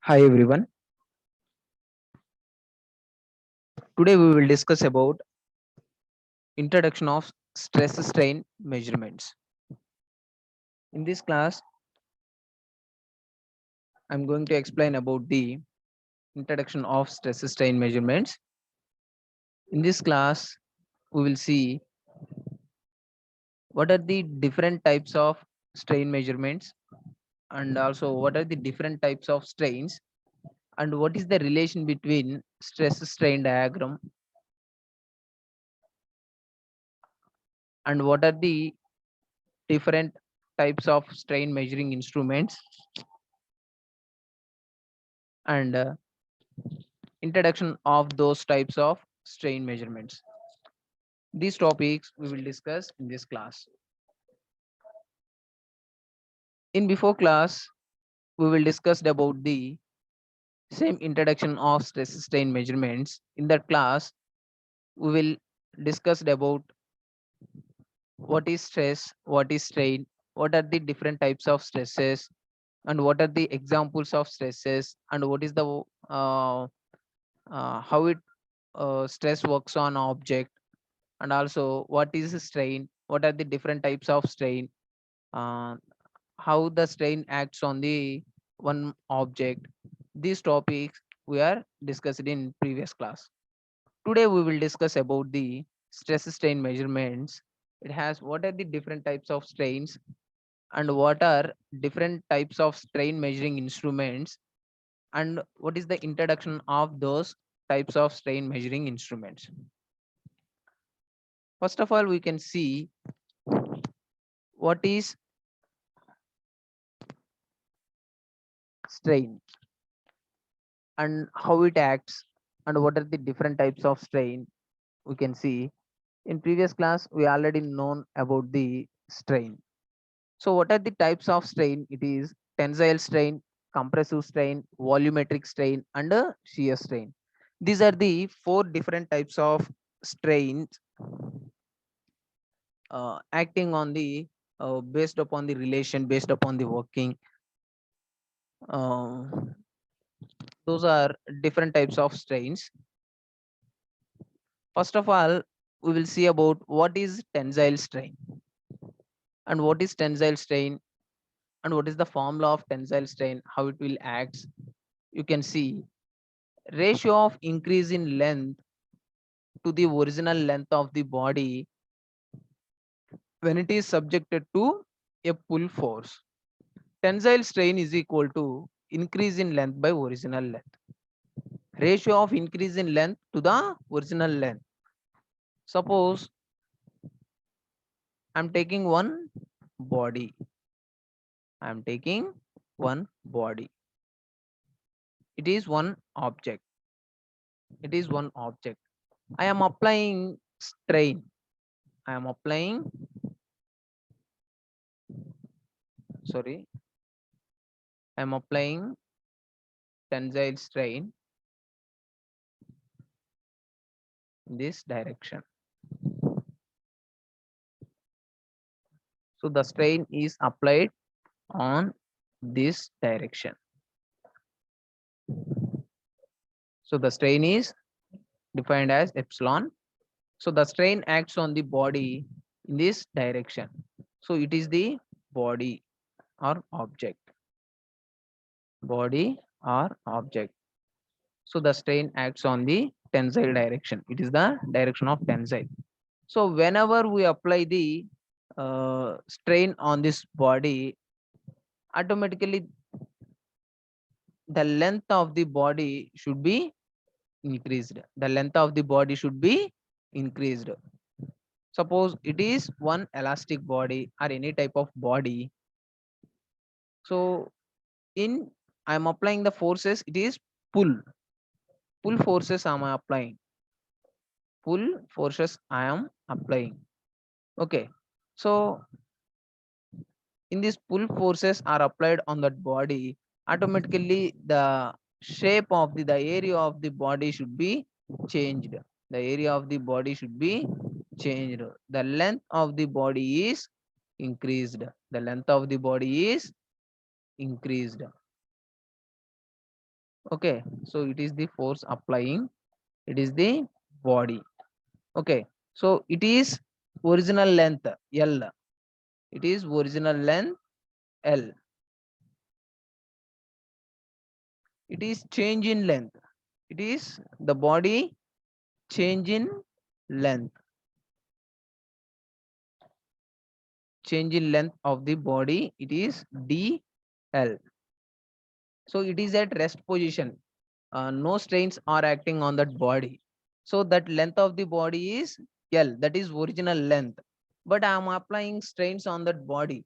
Hi everyone. Today we will discuss about introduction of stress strain measurements. In this class, I'm going to explain about the introduction of stress strain measurements. In this class, we will see what are the different types of strain measurements and also what are the different types of strains and what is the relation between stress strain diagram and what are the different types of strain measuring instruments and introduction of those types of strain measurements. These topics we will discuss in this class. In before class, we will discuss about the same introduction of stress strain measurements. In that class, we will discuss about what is stress, what is strain, what are the different types of stresses, and what are the examples of stresses, and what is the how it stress works on object, and also what is strain, what are the different types of strain, uh, how the strain acts on the one object. These topics we are discussed in previous class. Today we will discuss about the stress strain measurements. It has what are the different types of strains and what are different types of strain measuring instruments and what is the introduction of those types of strain measuring instruments. First of all, we can see what is strain and how it acts and what are the different types of strain. We can see in previous class we already known about the strain. So what are the types of strain? It is tensile strain, compressive strain, volumetric strain, and a shear strain. These are the four different types of strains acting on the based upon the relation, based upon the working. Uh, those are different types of strains. First of all, we will see about what is tensile strain and what is tensile strain and what is the formula of tensile strain, how it will act. You can see ratio of increase in length to the original length of the body when it is subjected to a pull force. Tensile strain is equal to increase in length by original length. Ratio of increase in length to the original length. Suppose I'm taking one body. I'm taking one body. It is one object. It is one object. I am applying strain. I am applying, sorry, I am applying tensile strain in this direction. So the strain is applied on this direction. So the strain is defined as epsilon. So the strain acts on the body in this direction. So it is the body or object. Body or object. So the strain acts on the tensile direction. It is the direction of tensile. So whenever we apply the strain on this body, automatically the length of the body should be increased. The length of the body should be increased. Suppose it is one elastic body or any type of body. So in I am applying the forces, it is pull. Pull forces I am applying. Pull forces I am applying. Okay. So in these pull forces are applied on that body, automatically the shape of the area of the body should be changed. The area of the body should be changed. The length of the body is increased. The length of the body is increased. Okay, so it is the force applying, it is the body. Okay, so it is original length L, it is original length L, it is change in length, it is the body change in length, change in length of the body, it is dl. So it is at rest position, no strains are acting on that body, so that length of the body is L, that is original length, but I am applying strains on that body,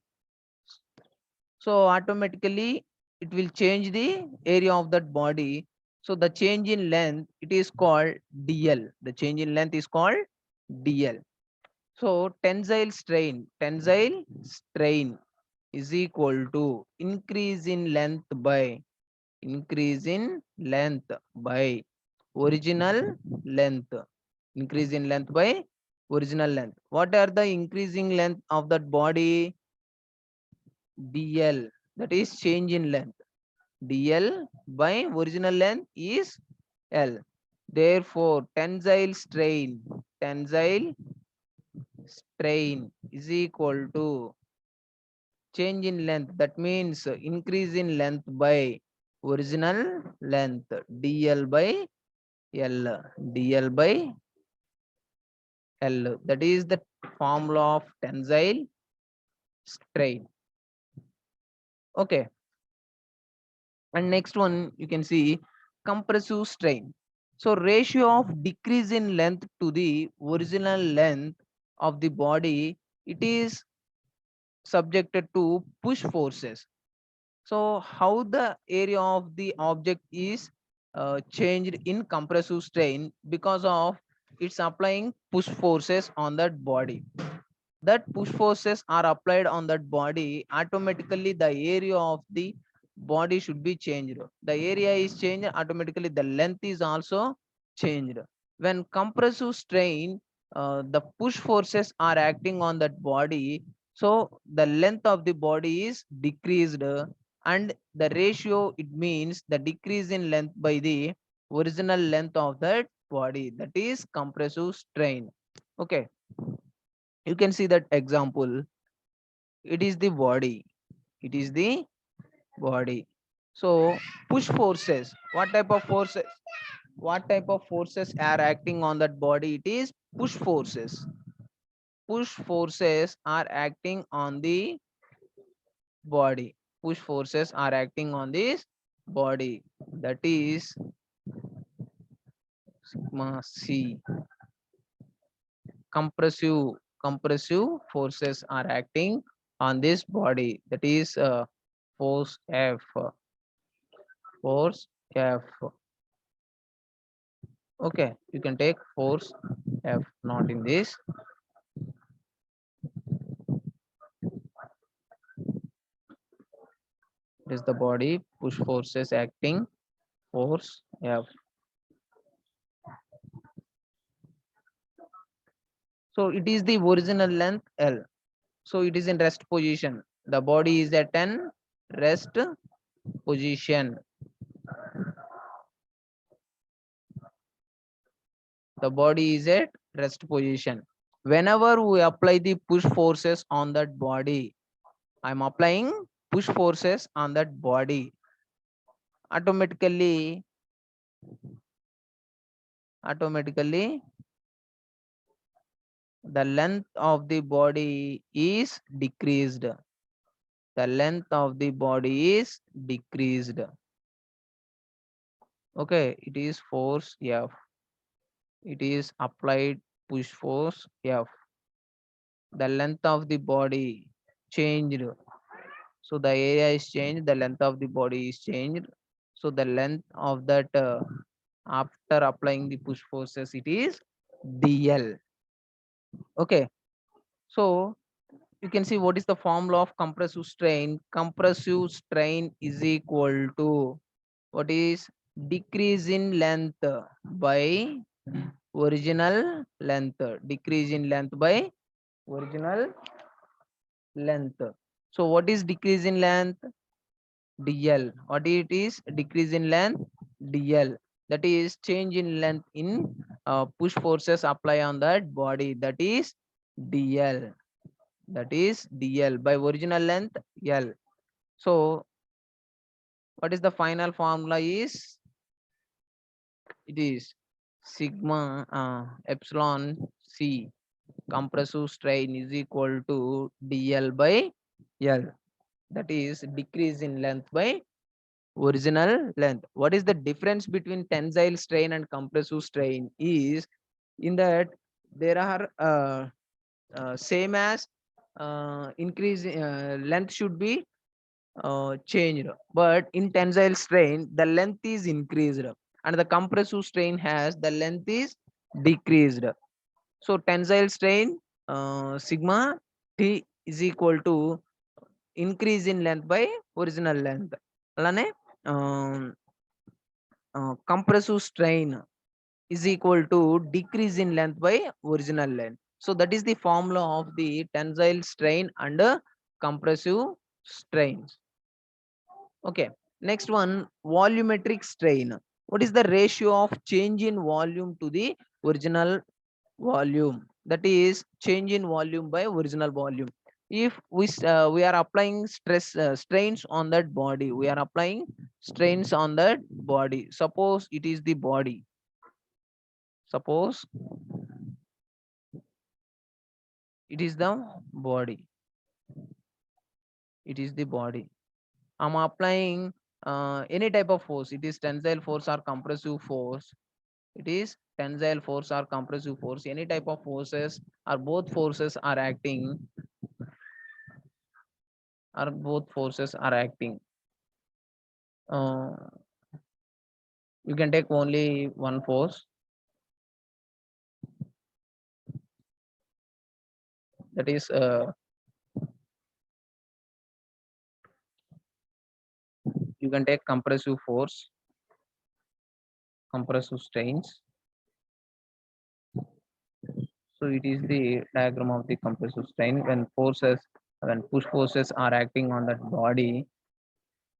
so automatically it will change the area of that body. So the change in length, it is called dl, the change in length is called dl. So tensile strain is equal to increase in length by increase in length by original length, increase in length by original length. What are the increasing length of that body? dl, that is change in length, dl by original length is L. Therefore tensile strain is equal to change in length, that means increase in length by original length, dl by L, dl by L, that is the formula of tensile strain. Okay, and next one you can see compressive strain. So ratio of decrease in length to the original length of the body, it is subjected to push forces. So how the area of the object is changed in compressive strain because of it's applying push forces on that body. That push forces are applied on that body, automatically the area of the body should be changed. The area is changed, automatically the length is also changed. When compressive strain, the push forces are acting on that body, so the length of the body is decreased, and the ratio, it means the decrease in length by the original length of that body, that is compressive strain. Okay, you can see that example, it is the body, it is the body. So push forces, what type of forces are acting on that body? It is push forces. Push forces are acting on the body, push forces are acting on this body, that is sigma c. Compressive forces are acting on this body, that is force F, force F. Okay, you can take force F, not in this. It is the body push forces acting, force F. So it is the original length L. So it is in rest position. The body is at an rest position. The body is at rest position. Whenever we apply the push forces on that body, I'm applying push forces on that body. Automatically, the length of the body is decreased. The length of the body is decreased. Okay, it is force F. It is applied push force F. The length of the body changed. So the area is changed, the length of the body is changed. So the length of that after applying the push forces, it is dl. Okay, so you can see what is the formula of compressive strain. Compressive strain is equal to what is decrease in length by original length, decrease in length by original length. So what is decrease in length? dl. What it is? Decrease in length dl, that is change in length in push forces apply on that body, that is dl, that is dl by original length l. So what is the final formula is, it is sigma epsilon c compressive strain is equal to dl by l, that is decrease in length by original length. What is the difference between tensile strain and compressive strain is, in that there are same as increase length should be changed, but in tensile strain the length is increased and the compressive strain has the length is decreased. So tensile strain sigma t is equal to increase in length by original length. అలానే compressive strain is equal to decrease in length by original length. So that is the formula of the tensile strain and compressive strains. Okay, next one, volumetric strain. What is the ratio of change in volume to the original volume? That is change in volume by original volume. If we are applying strains on that body, we are applying strains on that body. Suppose it is the body. Suppose it is the body. It is the body. I'm applying any type of force. It is tensile force or compressive force. It is tensile force or compressive force. Any type of forces or both forces are acting, or both forces are acting. Uh, you can take only one force. That is you can take compressive force, compressive strains. So it is the diagram of the compressive strain when push forces are acting on that body.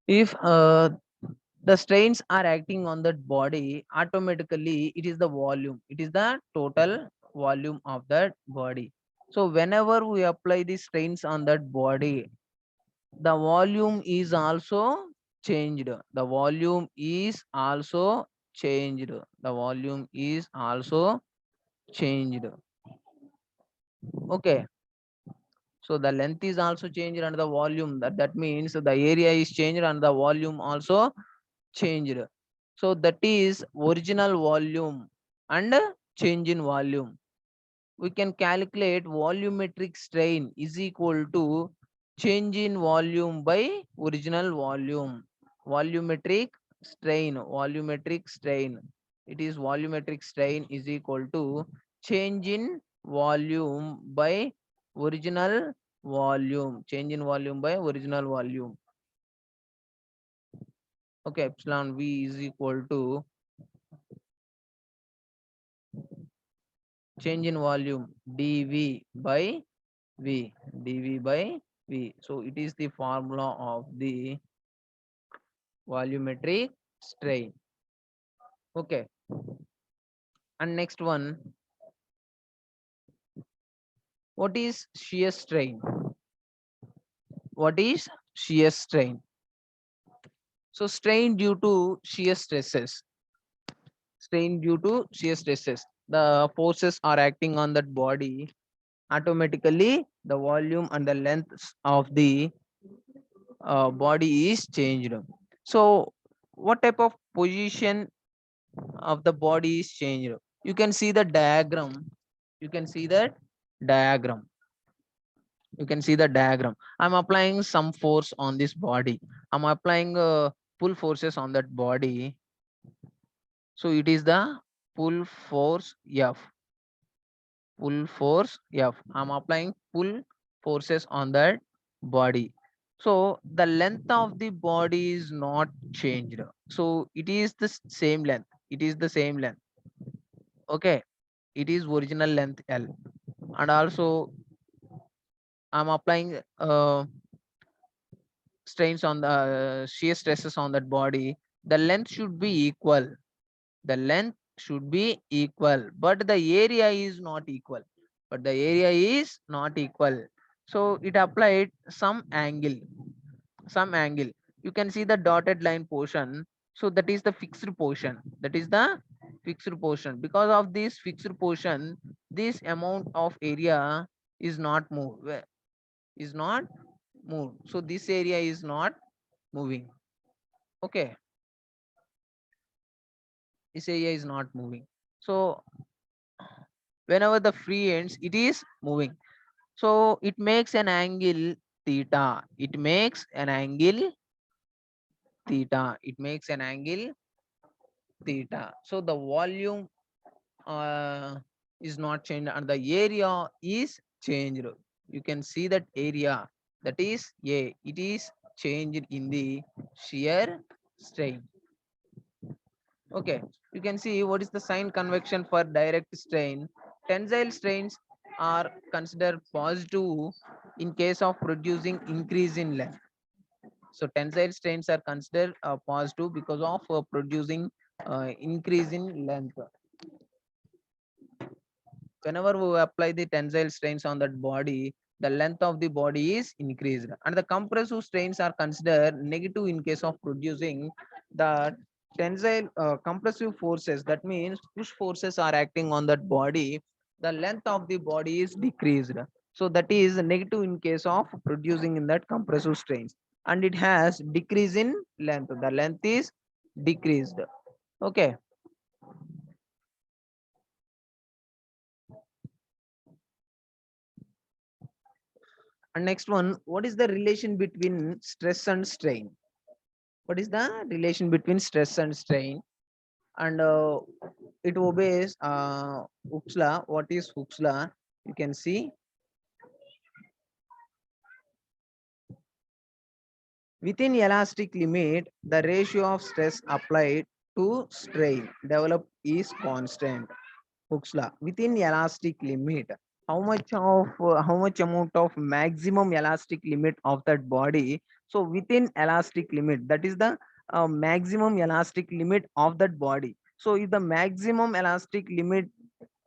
If the strains are acting on that body, automatically it is the volume. It is the total volume of that body. So whenever we apply the strains on that body, the volume is also changed. The volume is also changed. The volume is also changed. Okay. So the length is also changed and the volume, that means the area is changed and the volume also changed. So that is original volume and change in volume. We can calculate volumetric strain is equal to change in volume by original volume. Volumetric strain. It is volumetric strain is equal to change in volume by original volume. Change in volume by original volume. Okay, epsilon v is equal to change in volume dv by v. So it is the formula of the volumetric strain. Okay, and next one, what is shear strain? What is shear strain? So strain due to shear stresses. Strain due to shear stresses. The forces are acting on that body. Automatically, the volume and the length of the body is changed. So, what type of position of the body is changed? You can see the diagram. You can see that diagram. You can see the diagram. I'm applying some force on this body. I'm applying pull forces on that body. So it is the pull force F. Pull force F. I'm applying pull forces on that body. So the length of the body is not changed. So it is the same length. It is the same length. Okay. It is original length L. And also I'm applying strains on the shear stresses on that body. the length should be equal. The length should be equal, but the area is not equal. But the area is not equal. So it applied some angle. Some angle. You can see the dotted line portion. So that is the fixed portion. That is the fixed portion. Because of this fixed portion, this amount of area is not moved. Is not moved. So this area is not moving. Okay. This area is not moving. So whenever the free ends, it is moving. So it makes an angle theta. It makes an angle theta. It makes an angle theta. So the volume is not changed and the area is changed. You can see that area, that is A. It is changed in the shear strain. Okay, you can see what is the sign convection for direct strain. Tensile strains are considered positive in case of producing increase in length. So tensile strains are considered positive because of producing increase in length. Whenever we apply the tensile strains on that body, the length of the body is increased. And the compressive strains are considered negative in case of producing the tensile compressive forces. That means push forces are acting on that body. The length of the body is decreased. So that is negative in case of producing in that compressive strains. And it has decrease in length. The length is decreased. Okay. And next one, what is the relation between stress and strain? What is the relation between stress and strain? And it obeys Hooke's law. What is Hooke's law? You can see within elastic limit, the ratio of stress applied to strain developed is constant. Hooke's law. Within elastic limit, how much amount of maximum elastic limit of that body. So within elastic limit, that is the maximum elastic limit of that body. So if the maximum elastic limit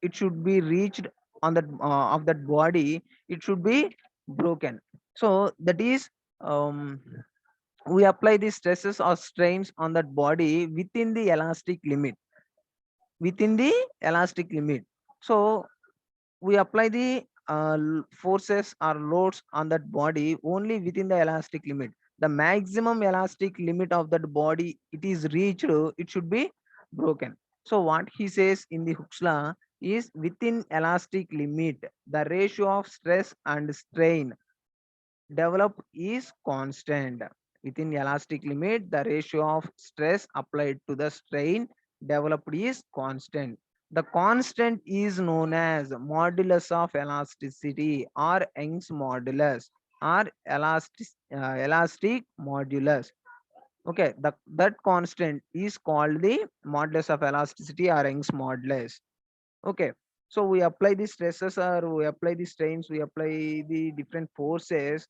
it should be reached on that of that body, it should be broken. So that is we apply the stresses or strains on that body within the elastic limit. Within the elastic limit. So we apply the forces or loads on that body only within the elastic limit. The maximum elastic limit of that body it is reached, it should be broken. So what he says in the Hooke's law is within elastic limit, the ratio of stress and strain developed is constant. Within elastic limit, the ratio of stress applied to the strain developed is constant. The constant is known as modulus of elasticity or Young's modulus or elastic modulus. Okay, that constant is called the modulus of elasticity or Young's modulus. Okay, so we apply the stresses or we apply the strains, we apply the different forces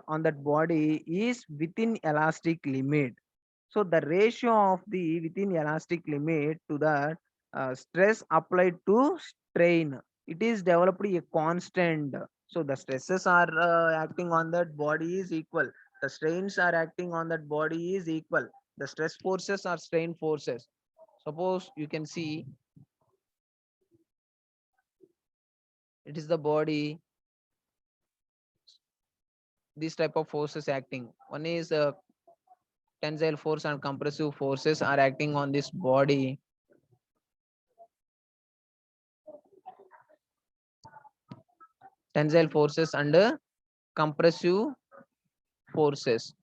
on that body is within elastic limit. So the ratio of the within elastic limit to the stress applied to strain, it is developed a constant. So the stresses are acting on that body is equal. The strains are acting on that body is equal. The stress forces are strain forces. Suppose you can see it is the body, these type of forces acting. One is tensile force and compressive forces are acting on this body. Tensile forces and compressive forces.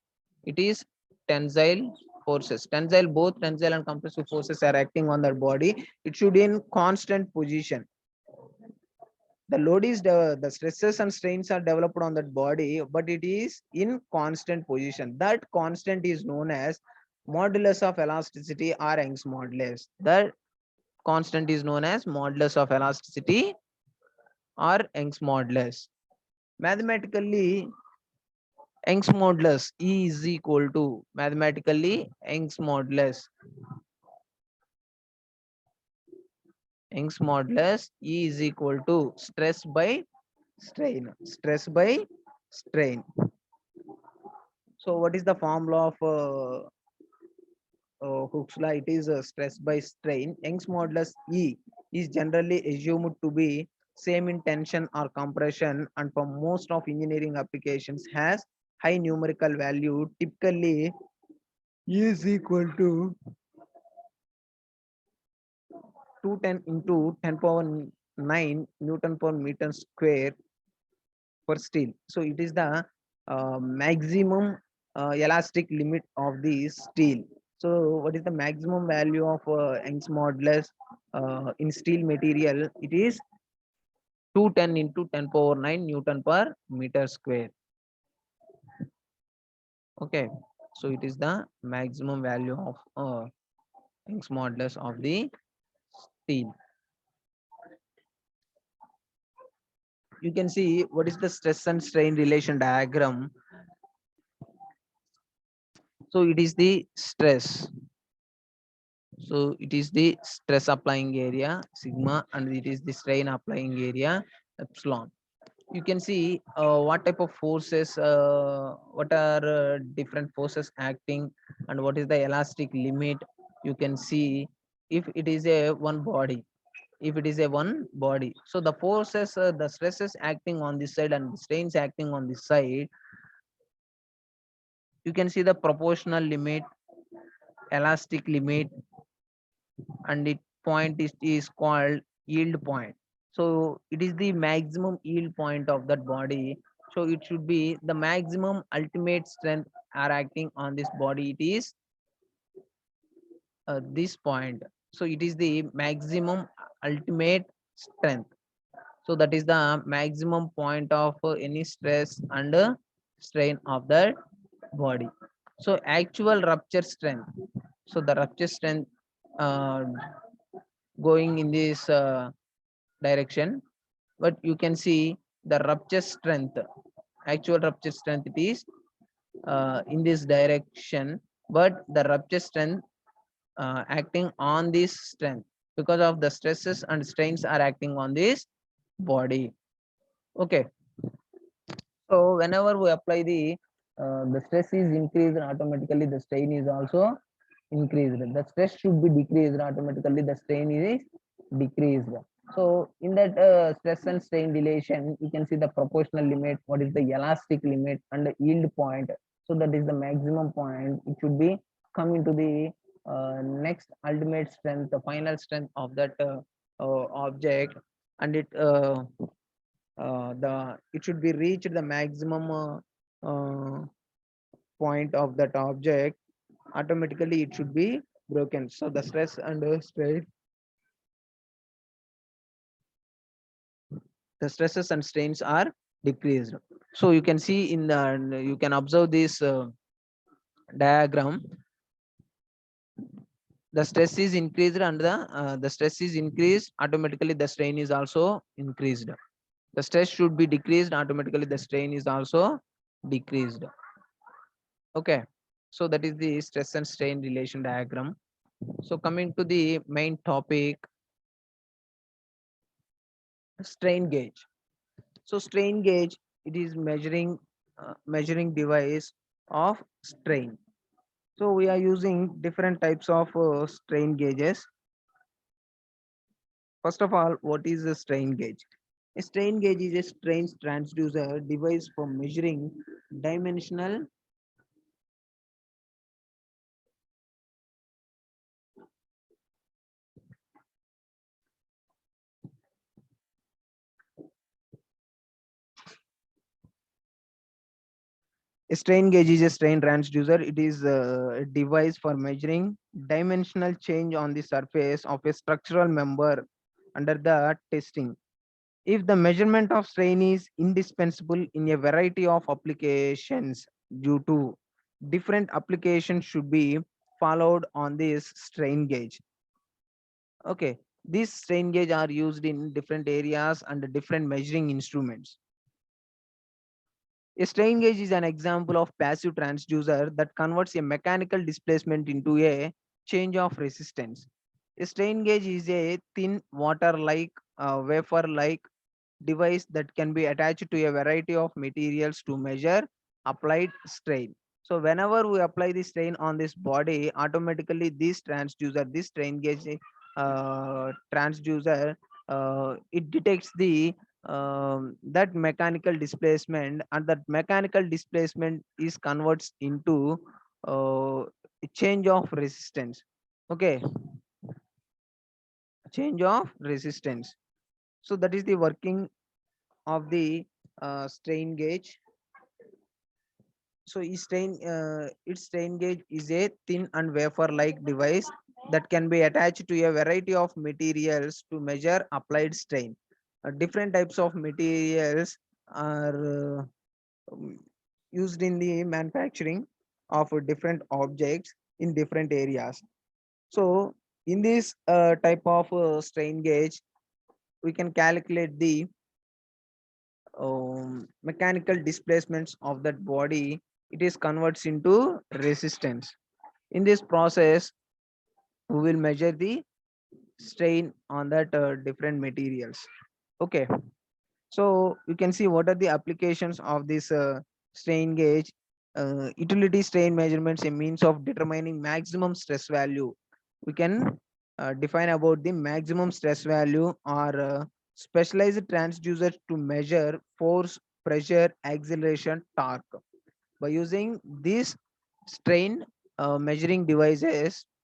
It is tensile forces. Tensile, both tensile and compressive forces are acting on that body. It should be in constant position. The load is the stresses and strains are developed on that body, but it is in constant position. That constant is known as modulus of elasticity or Young's modulus. That constant is known as modulus of elasticity or Young's modulus. Mathematically, Young's modulus E is equal to, mathematically, Young's modulus E is equal to stress by strain. Stress by strain. So what is the formula of Hooke's law? It is stress by strain. Young's modulus E is generally assumed to be same in tension or compression, and for most of engineering applications has high numerical value. Typically E is equal to 210 into 10 power 9 Newton per meter square for steel. So it is the maximum elastic limit of the steel. So what is the maximum value of Young's modulus in steel material? It is 210 into 10 power 9 Newton per meter square. Okay, so it is the maximum value of Young's modulus of the steel. You can see what is the stress and strain relation diagram. So it is the stress. So it is the stress applying area sigma, and it is the strain applying area epsilon. You can see what type of forces, what are different forces acting, and what is the elastic limit. You can see if it is a one body, so the forces, the stresses acting on this side and the strains acting on this side, you can see the proportional limit, elastic limit, and it point is called yield point. So it is the maximum yield point of that body. So it should be the maximum ultimate strength are acting on this body. It is this point. So it is the maximum ultimate strength. So that is the maximum point of any stress and strain of that body. So actual rupture strength. So the rupture strength uh, going in this direction, but you can see the rupture strength, actual rupture strength, it is in this direction, but the rupture strength acting on this strength because of the stresses and strains are acting on this body. Okay, so whenever we apply the stress is increased, automatically the strain is also increased. The stress should be decreased, automatically the strain is decreased. So in that stress and strain relation, you can see the proportional limit, what is the elastic limit, and the yield point. So that is the maximum point. It should be come into the next ultimate strength, the final strength of that object, and it should be reached the maximum point of that object. Automatically it should be broken. So the stress and strain, the stresses and strains are decreased. So you can see in the, you can observe this diagram. The stress is increased and the stress is increased, automatically the strain is also increased. The stress should be decreased, automatically the strain is also decreased. Okay, so that is the stress and strain relation diagram. So coming to the main topic, strain gauge. So strain gauge, it is measuring device of strain. So we are using different types of strain gauges. First of all, what is a strain gauge? A strain gauge is a strain transducer device for measuring dimensional. A strain gauge is a strain transducer. It is a device for measuring dimensional change on the surface of a structural member under the testing. If the measurement of strain is indispensable in a variety of applications due to different applications should be followed on this strain gauge. Okay, these strain gauge are used in different areas and different measuring instruments. A strain gauge is an example of passive transducer that converts a mechanical displacement into a change of resistance. A strain gauge is a thin water-like, wafer-like device that can be attached to a variety of materials to measure applied strain. So whenever we apply the strain on this body, automatically this strain gauge transducer, it detects the that mechanical displacement, and that mechanical displacement is converts into a change of resistance. Okay, change of resistance. So that is the working of the strain gauge. So its strain gauge is a thin and wafer-like device that can be attached to a variety of materials to measure applied strain. Different types of materials are um, used in the manufacturing of different objects in different areas. So in this type of strain gauge, we can calculate the mechanical displacements of that body. It is converts into resistance. In this process, we will measure the strain on that different materials. Okay, so you can see what are the applications of this strain gauge. Utility strain measurements, a means of determining maximum stress value. We can define about the maximum stress value, or specialized transducers to measure force, pressure, acceleration, torque. By using these strain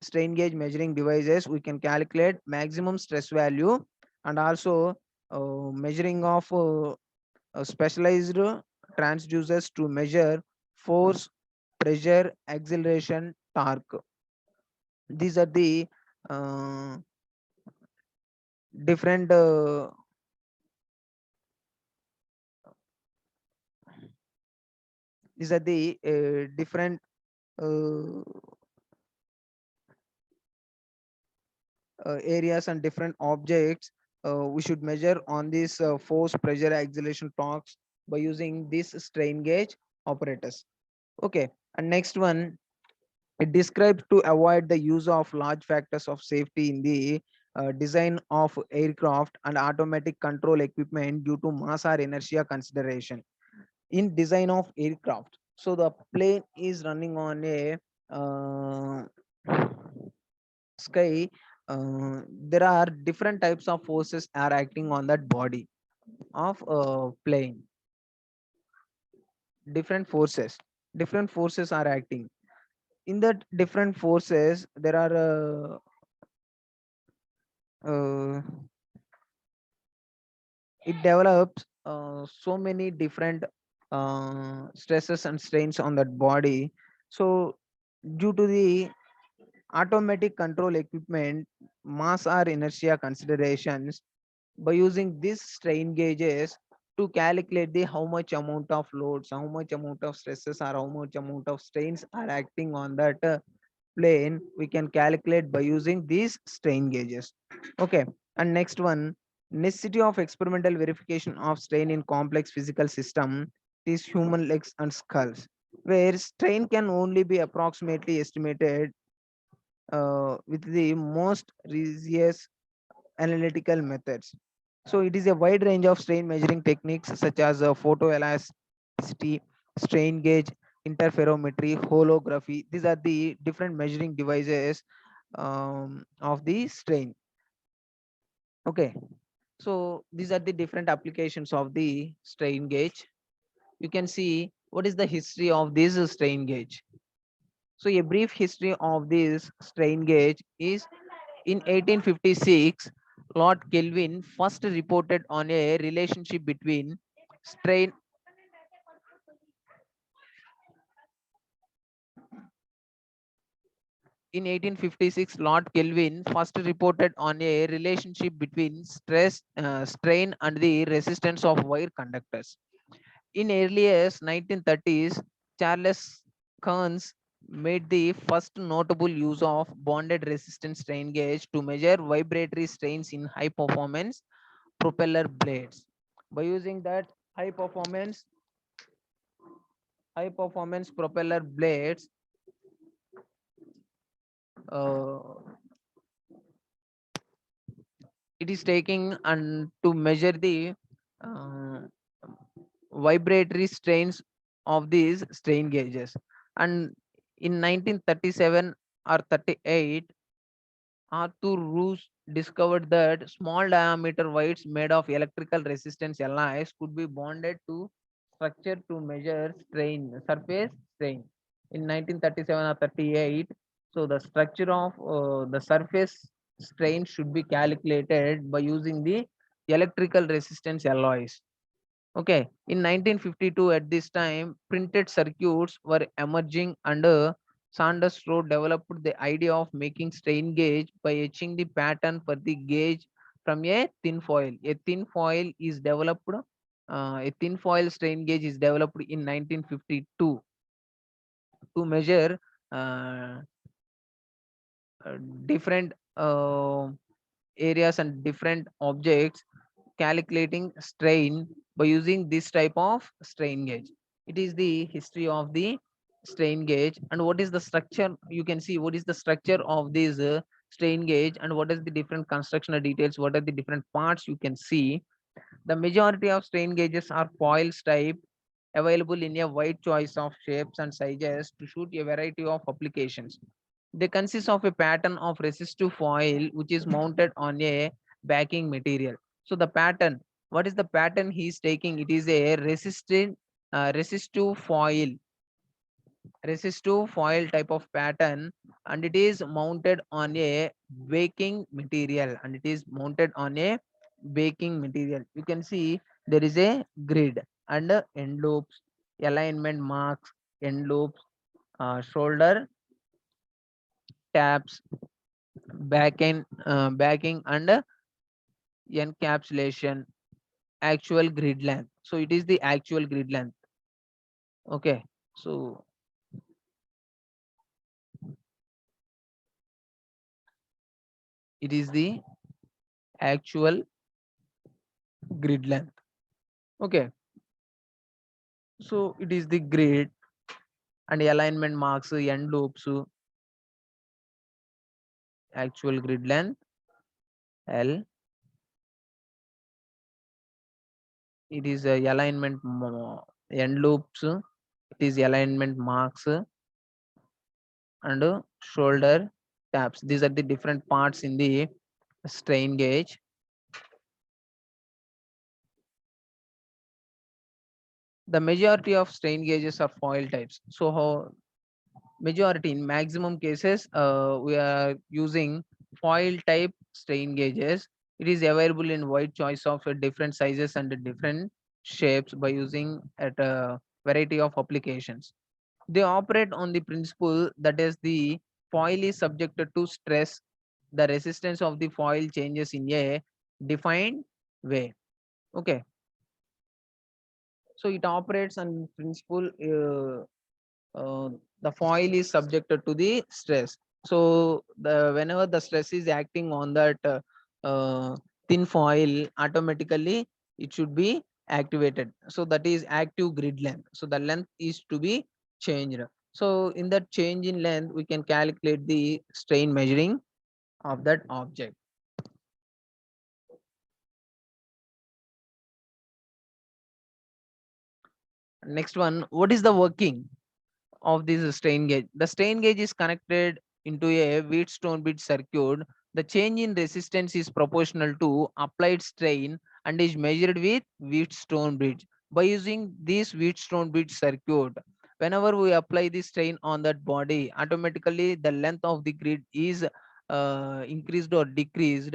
strain gauge measuring devices, we can calculate maximum stress value, and also measuring of specialized transducers to measure force, pressure, acceleration, torque. These are the uh, different different uh, areas and different objects we should measure on this force, pressure, acceleration, torques by using this strain gauge operators. Okay, and next one, it describes to avoid the use of large factors of safety in the design of aircraft and automatic control equipment due to mass or inertia consideration in design of aircraft. So the plane is running on a uh, sky. There are different types of forces are acting on that body of plane. Different forces, different forces are acting. In that different forces, there are uh, it develops so many different stresses and strains on that body. So due to the automatic control equipment, mass or inertia considerations, by using these strain gauges to calculate the how much amount of loads, how much amount of stresses, or how much amount of strains are acting on that plane, we can calculate by using these strain gauges. Okay, and next one, necessity of experimental verification of strain in complex physical system is human legs and skulls, where strain can only be approximately estimated with the most rigorous analytical methods. So it is a wide range of strain measuring techniques such as photoelasticity, strain gauge, interferometry, holography. These are the different measuring devices of the strain. Okay, so these are the different applications of the strain gauge. You can see what is the history of this strain gauge. So a brief history of this strain gauge is in 1856, Lord Kelvin first reported on a relationship between strain. In 1856, Lord Kelvin first reported on a relationship between strain and the resistance of wire conductors. In earliest 1930s, Charles Kearns made the first notable use of bonded resistance strain gauge to measure vibratory strains in high performance propeller blades. By using that high performance high performance propeller blades uh, it is taking and to measure the uh, vibratory strains of these strain gauges. And in 1937 or 38, Arthur Roos discovered that small diameter wires made of electrical resistance alloys could be bonded to structure to measure surface strain. In 1937 or 38, so the structure of the surface strain should be calculated by using the electrical resistance alloys. Okay, in 1952, at this time, printed circuits were emerging, and Sanders Rowe developed the idea of making strain gauge by etching the pattern for the gauge from a thin foil. A thin foil strain gauge is developed in 1952 to measure uh, different areas and different objects, calculating strain by using this type of strain gauge. It is the history of the strain gauge. And what is the structure? You can see what is the structure of this strain gauge, and what is the different constructional details, what are the different parts. You can see the majority of strain gauges are foils type, available in a wide choice of shapes and sizes to suit a variety of applications. They consist of a pattern of resistive foil which is mounted on a backing material. So the pattern, what is the pattern he is taking? It is a resistive foil, resistive foil type of pattern, and it is mounted on a baking material, and it is mounted on a baking material. You can see there is a grid and end loops, alignment marks, end loops, shoulder tabs, backing and encapsulation, actual grid length. So it is the actual grid length. Okay, so it is the actual grid length. Okay, so it is the grid and alignment marks, end loops, actual grid length L. It is a end loops. It is alignment marks and shoulder taps. These are the different parts in the strain gauge. The majority of strain gauges are foil types. So how majority in maximum cases we are using foil type strain gauges. It is available in wide choice of different sizes and different shapes by using at a variety of applications. They operate on the principle that is the foil is subjected to stress. The resistance of the foil changes in a defined way. Okay, so it operates on principle the foil is subjected to the stress. So the whenever the stress is acting on that thin foil, automatically it should be activated. So that is active grid length. So the length is to be changed. So in that change in length, we can calculate the strain measuring of that object. Next one, what is the working of this strain gauge? The strain gauge is connected into a Wheatstone bridge circuit. The change in resistance is proportional to applied strain and is measured with Wheatstone bridge. By using this Wheatstone bridge circuit, whenever we apply the strain on that body, automatically the length of the grid is increased or decreased,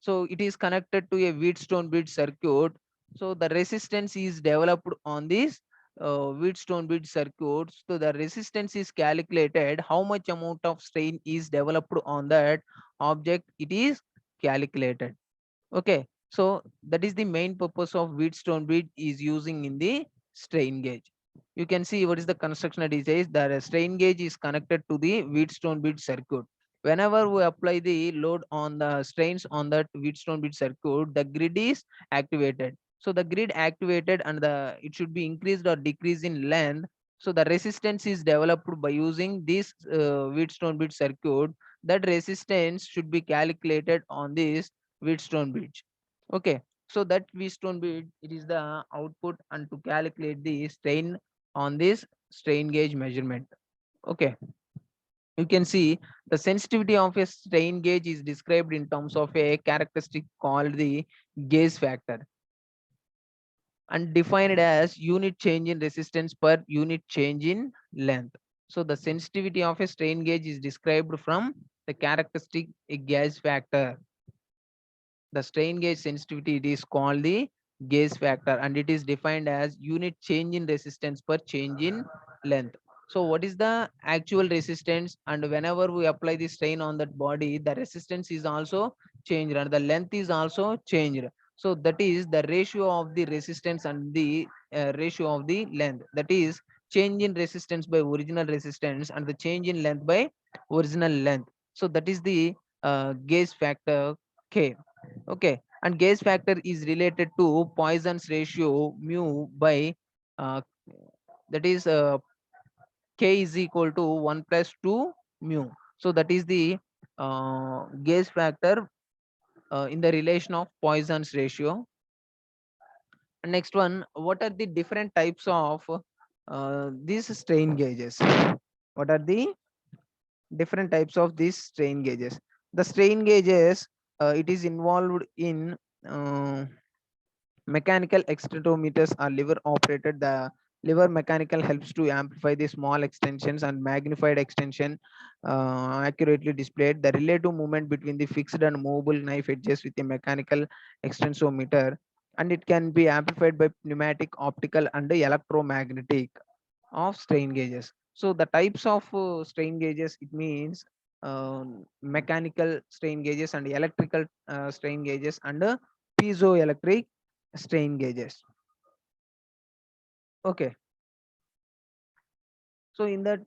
so it is connected to a Wheatstone bridge circuit. So the resistance is developed on this Wheatstone bridge circuit. So the resistance is calculated. How much amount of strain is developed on that object? It is calculated. Okay. So that is the main purpose of Wheatstone bridge is using in the strain gauge. You can see what is the construction details. The strain gauge is connected to the Wheatstone bridge circuit. Whenever we apply the load on the strains on that Wheatstone bit circuit, the grid is activated. So the grid activated and the it should be increased or decreased in length. So the resistance is developed by using this Wheatstone bit circuit. That resistance should be calculated on this Wheatstone bridge. Okay, so that Wheatstone bit, it is the output and to calculate the strain on this strain gauge measurement. Okay, you can see the sensitivity of a strain gauge is described in terms of a characteristic called the gauge factor and defined as unit change in resistance per unit change in length. So the sensitivity of a strain gauge is described from the characteristic gauge factor. The strain gauge sensitivity, it is called the gauge factor and it is defined as unit change in resistance per change in length. So what is the actual resistance, and whenever we apply the strain on that body, the resistance is also changed and the length is also changed. So that is the ratio of the resistance and the ratio of the length, that is change in resistance by original resistance and the change in length by original length. So that is the gauge factor K. Okay, and gauge factor is related to Poisson's ratio mu by uh, that is K is equal to 1 plus 2 mu. So that is the gauge factor in the relation of Poisson's ratio. And next one, what are the different types of these strain gauges? What are the different types of these strain gauges? The strain gauges, it is involved in mechanical extensometers are lever operated. The lever mechanical helps to amplify the small extensions and magnified extension accurately displayed. The relative movement between the fixed and movable knife edges with a mechanical extensometer, and it can be amplified by pneumatic, optical, and electromagnetic of strain gauges. So the types of strain gauges, it means mechanical strain gauges and electrical strain gauges and piezoelectric strain gauges. Okay, so in that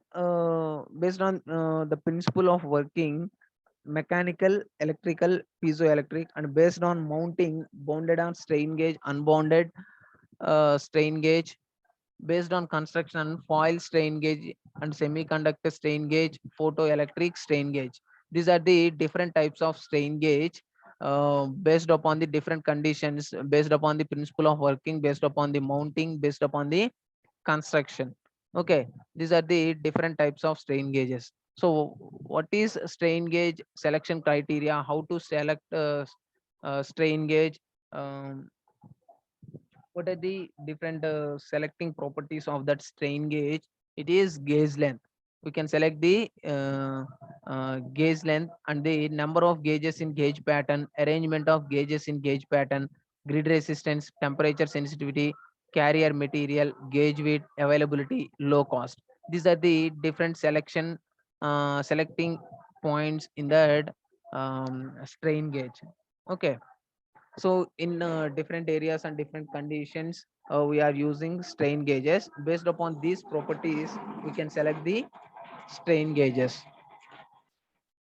based on the principle of working mechanical, electrical, piezoelectric, and based on mounting bounded on strain gauge, unbounded strain gauge, based on construction, foil strain gauge and semiconductor strain gauge, photoelectric strain gauge. These are the different types of strain gauge based upon the different conditions, based upon the principle of working, based upon the mounting, based upon the construction. Okay, these are the different types of strain gauges. So what is strain gauge selection criteria? How to select strain gauge? Um, what are the different selecting properties of that strain gauge? It is gauge length. We can select the gauge length and the number of gauges in gauge pattern, arrangement of gauges in gauge pattern, grid resistance, temperature sensitivity, carrier material, gauge weight, availability, low cost. These are the different selection selecting points in that strain gauge. Okay, so in different areas and different conditions, we are using strain gauges. Based upon these properties, we can select the strain gauges.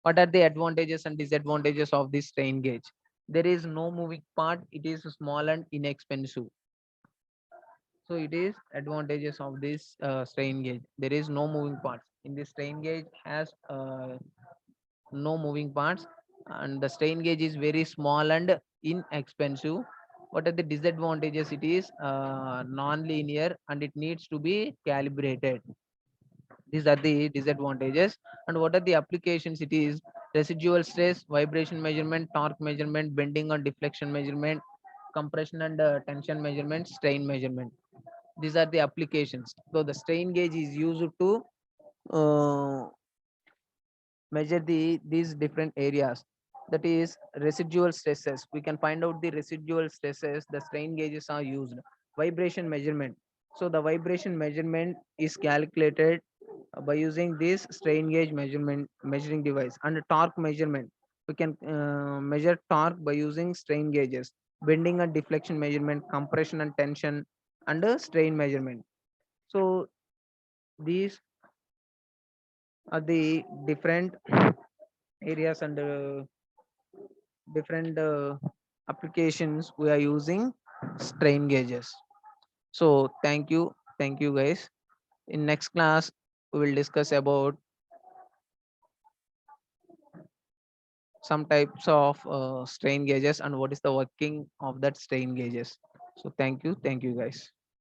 What are the advantages and disadvantages of this strain gauge? There is no moving part. It is small and inexpensive. So it is advantages of this strain gauge. There is no moving parts. In this strain gauge has no moving parts, and the strain gauge is very small and inexpensive. What are the disadvantages? It is non-linear and it needs to be calibrated. These are the disadvantages. And what are the applications? It is residual stress, vibration measurement, torque measurement, bending and deflection measurement, compression and tension measurement, strain measurement. These are the applications. So the strain gauge is used to uh, measure these different areas, that is residual stresses. We can find out the residual stresses. The strain gauges are used. Vibration measurement. So the vibration measurement is calculated by using this strain gauge measurement measuring device. And torque measurement, we can measure torque by using strain gauges. Bending and deflection measurement, compression and tension, and strain measurement. So these are the different areas and different applications we are using strain gauges. So thank you guys. In next class, we will discuss about some types of strain gauges and what is the working of that strain gauges. So thank you guys.